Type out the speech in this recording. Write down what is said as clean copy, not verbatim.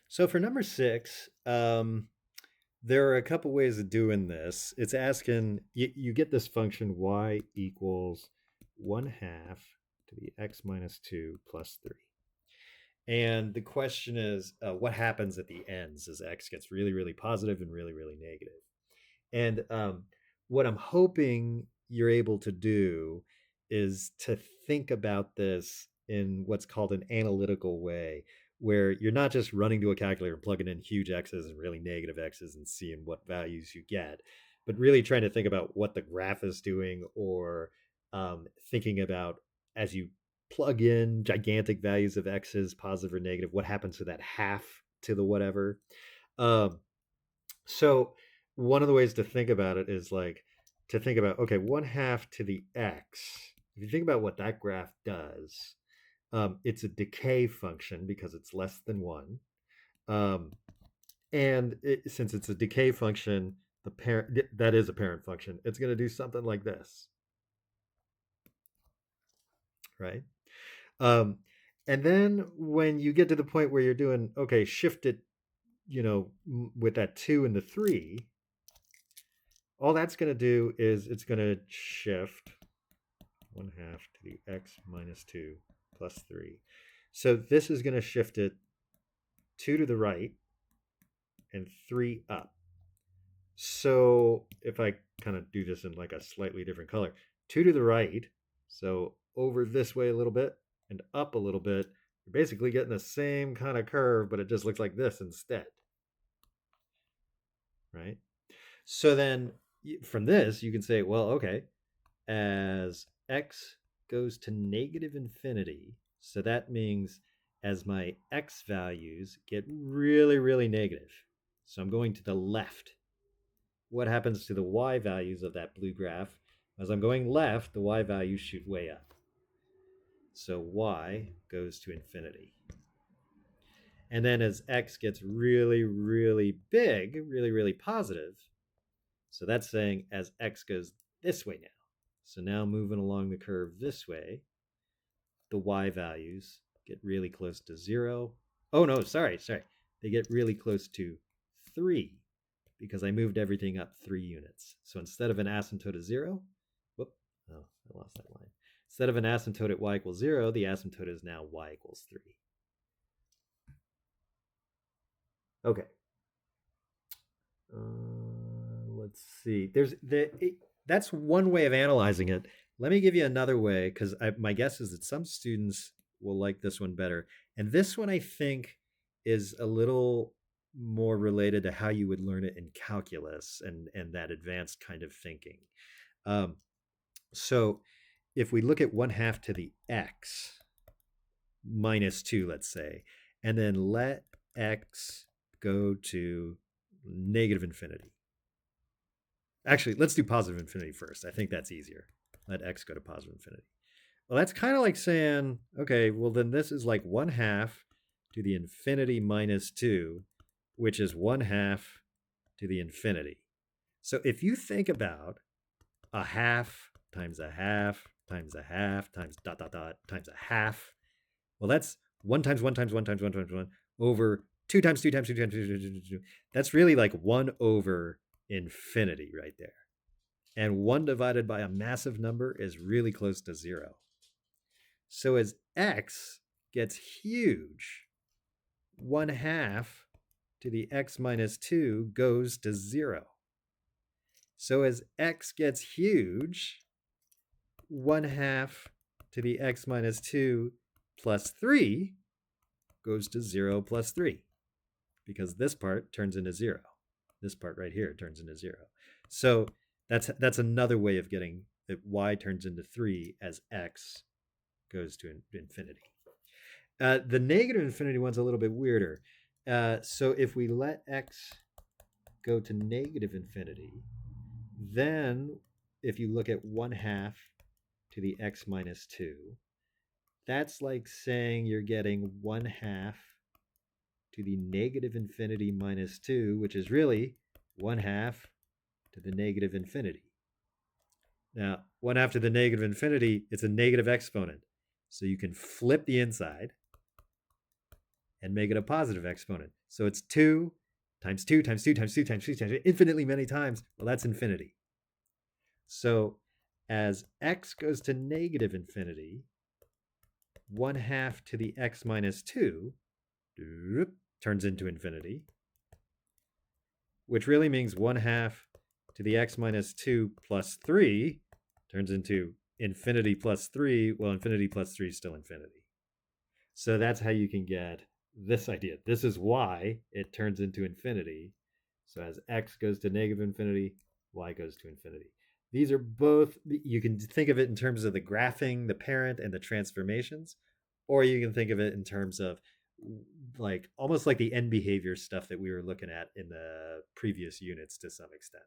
So for number six, there are a couple ways of doing this. It's asking you get this function y equals 1/2 to the x minus 2 plus 3. And the question is, what happens at the ends as x gets really, really positive and really, really negative? And what I'm hoping you're able to do is to think about this in what's called an analytical way, where you're not just running to a calculator and plugging in huge x's and really negative x's and seeing what values you get, but really trying to think about what the graph is doing, or thinking about as you plug in gigantic values of x's, positive or negative, what happens to that half to the whatever. Um, so one of the ways to think about it is like to think about, okay, 1/2 to the x. If you think about what that graph does, it's a decay function because it's less than one. Um, and since it's a decay function, the parent that is a parent function. It's going to do something like this, right? Um, and then when you get to the point where you're doing okay, shift it, with that two and the three, all that's going to do is it's going to shift 1/2 to the x minus 2 plus 3. So this is going to shift it 2 to the right and 3 up. So if I kind of do this in like a slightly different color, 2 to the right, so over this way a little bit and up a little bit, you're basically getting the same kind of curve, but it just looks like this instead, right? So then from this, you can say, well, okay, as x goes to negative infinity, so that means as my x values get really, really negative, so I'm going to the left. What happens to the y values of that blue graph? As I'm going left, the y values shoot way up. So y goes to infinity. And then as x gets really, really big, really, really positive, so that's saying as x goes this way now. So now moving along the curve this way, the y values get really close to 0. Oh, no, sorry. They get really close to 3 because I moved everything up 3 units. So instead of an asymptote of 0, whoop, oh, I lost that line. Instead of an asymptote at y equals 0, the asymptote is now y equals 3. Okay. Let's see. That's one way of analyzing it. Let me give you another way, because my guess is that some students will like this one better. And this one, I think, is a little more related to how you would learn it in calculus and that advanced kind of thinking. Um, so if we look at 1/2 to the x minus 2, let's say, and then let x go to negative infinity. Actually, let's do positive infinity first. I think that's easier. Let x go to positive infinity. Well, that's kind of like saying, okay, well, then this is like 1/2 to the infinity minus 2, which is 1/2 to the infinity. So if you think about a half times a half times a half times dot dot dot times a half, well, that's 1 times 1 times 1 times 1 times 1 over 2 times 2 times 2 times 2 times 2 times 2. That's really like 1 over infinity right there. And 1 divided by a massive number is really close to 0. So as x gets huge, 1/2 to the x minus 2 goes to 0. So as x gets huge, 1/2 to the x minus 2 plus 3 goes to 0 plus 3, because this part turns into 0. This part right here turns into 0. So that's another way of getting that y turns into 3 as x goes to infinity. The negative infinity one's a little bit weirder. So if we let x go to negative infinity, then if you look at 1/2 to the x minus 2, that's like saying you're getting 1/2 to the negative infinity minus 2, which is really 1/2 to the negative infinity. Now, 1/2 to the negative infinity, it's a negative exponent. So you can flip the inside, and make it a positive exponent. So it's 2 times 2 times 2 times 2 times 2 times 2, infinitely many times. Well, that's infinity. So as x goes to negative infinity, 1/2 to the x minus 2 turns into infinity, which really means 1/2 to the x minus 2 plus 3 turns into infinity plus 3. Well, infinity plus 3 is still infinity. So that's how you can get this idea. This is why it turns into infinity. So as x goes to negative infinity, y goes to infinity. These are both, you can think of it in terms of the graphing, the parent, and the transformations, or you can think of it in terms of like almost like the end behavior stuff that we were looking at in the previous units to some extent.